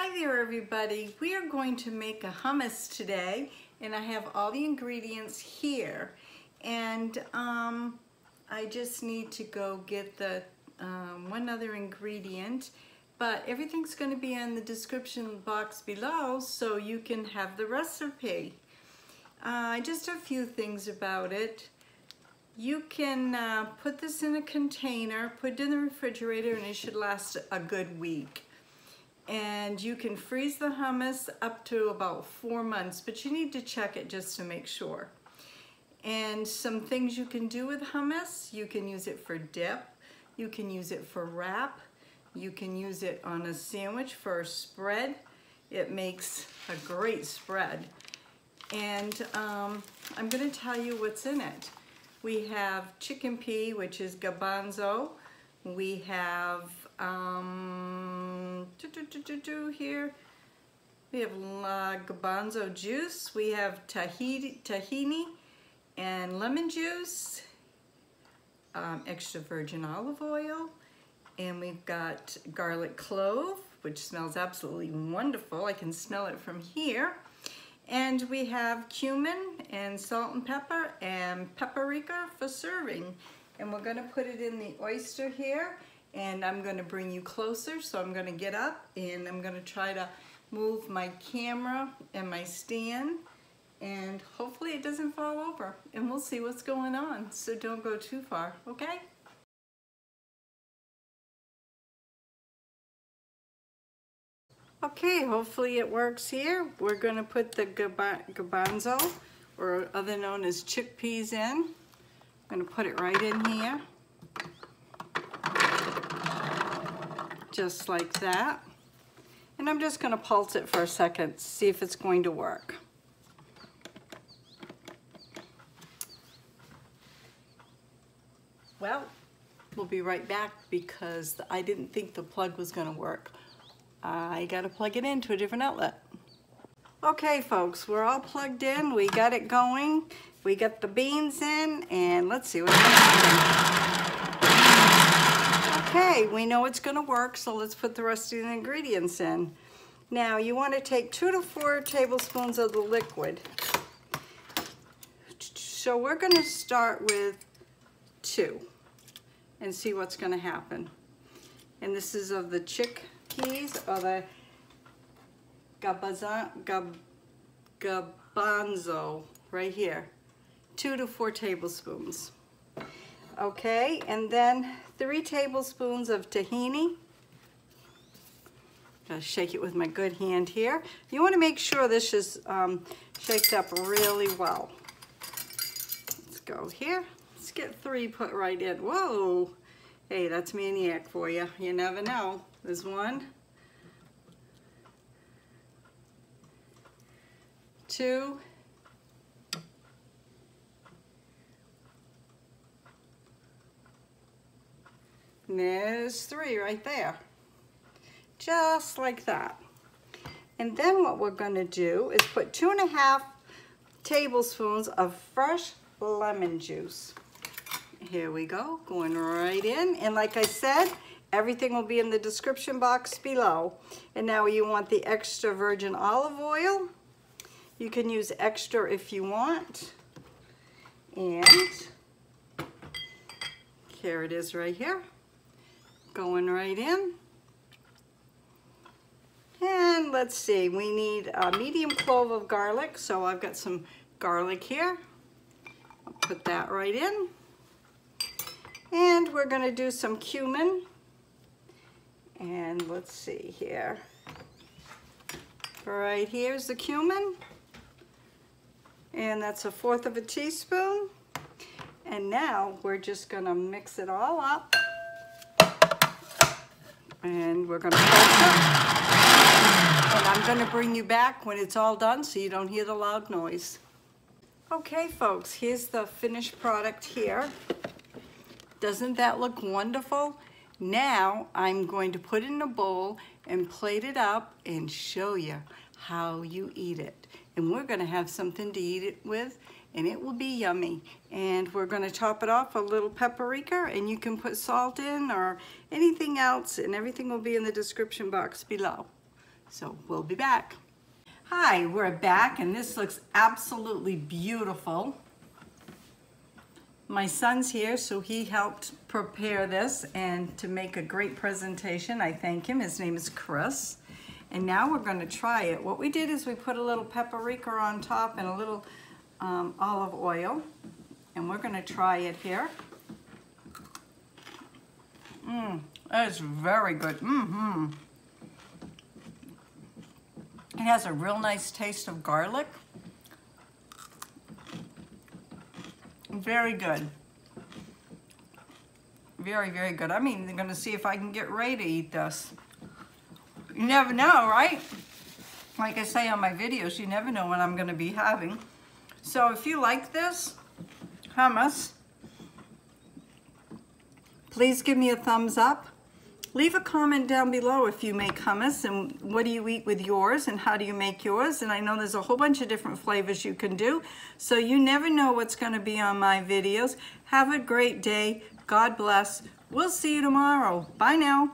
Hi there everybody. We are going to make a hummus today and I have all the ingredients here and I just need to go get the one other ingredient, but everything's going to be in the description box below so you can have the recipe. Just a few things about it. You can put this in a container, put it in the refrigerator, and it should last a good week. And you can freeze the hummus up to about 4 months, but you need to check it just to make sure. And some things you can do with hummus: you can use it for dip, you can use it for wrap, you can use it on a sandwich for a spread. It makes a great spread. And I'm going to tell you what's in it. We have chickpea, which is garbanzo. We have here we have garbanzo juice. We have tahini and lemon juice, extra virgin olive oil, and we've got garlic clove, which smells absolutely wonderful. I can smell it from here. And we have cumin and salt and pepper and paprika for serving. And we're going to put it in the oyster here, and I'm going to bring you closer. So I'm going to get up and I'm going to try to move my camera and my stand, and hopefully it doesn't fall over, and we'll see what's going on. So don't go too far, okay? Okay, hopefully it works here. We're going to put the garbanzo, or other known as chickpeas, in. I'm going to put it right in here, just like that. And I'm just going to pulse it for a second, see if it's going to work. Well, we'll be right back because I didn't think the plug was going to work. I got to plug it into a different outlet. Okay folks, we're all plugged in, we got it going, we got the beans in, and let's see what's going to happen. Okay, we know it's going to work, so let's put the rest of the ingredients in. Now you want to take 2 to 4 tablespoons of the liquid. So we're going to start with 2 and see what's going to happen. And this is of the chickpeas, or the garbanzo right here. 2 to 4 tablespoons. Okay, and then 3 tablespoons of tahini. Gotta shake it with my good hand here. You want to make sure this is shaked up really well. Let's go here. Let's get 3 put right in. Whoa! Hey, that's MAINEiac for you. You never know. There's 1, 2, and there's 3 right there. Just like that. And then what we're going to do is put 2.5 tablespoons of fresh lemon juice. Here we go, going right in. And like I said, everything will be in the description box below. And now you want the extra virgin olive oil. You can use extra if you want. And here it is right here. Going right in. And let's see, we need a medium clove of garlic. So I've got some garlic here. I'll put that right in. And we're going to do some cumin. And let's see here. Right here's the cumin. And that's 1/4 of a teaspoon. And now we're just going to mix it all up. And we're going to pulse it. And I'm going to bring you back when it's all done so you don't hear the loud noise. Okay folks, here's the finished product here. Doesn't that look wonderful? Now I'm going to put it in a bowl and plate it up and show you how you eat it. And we're going to have something to eat it with, and it will be yummy. And we're going to top it off with a little paprika, and you can put salt in or anything else, and everything will be in the description box below. So we'll be back. Hi, we're back, and this looks absolutely beautiful. My son's here, so he helped prepare this and to make a great presentation. I thank him. His name is Chris. And now we're going to try it. What we did is we put a little paprika on top and a little olive oil. And we're going to try it here. That is very good. It has a real nice taste of garlic. Very good. Very, very good. I'm even going to see if I can get Ray to eat this. You never know, right? Like I say on my videos, you never know what I'm going to be having. So if you like this hummus, please give me a thumbs up. Leave a comment down below if you make hummus and what do you eat with yours and how do you make yours. And I know there's a whole bunch of different flavors you can do. So you never know what's going to be on my videos. Have a great day. God bless. We'll see you tomorrow. Bye now.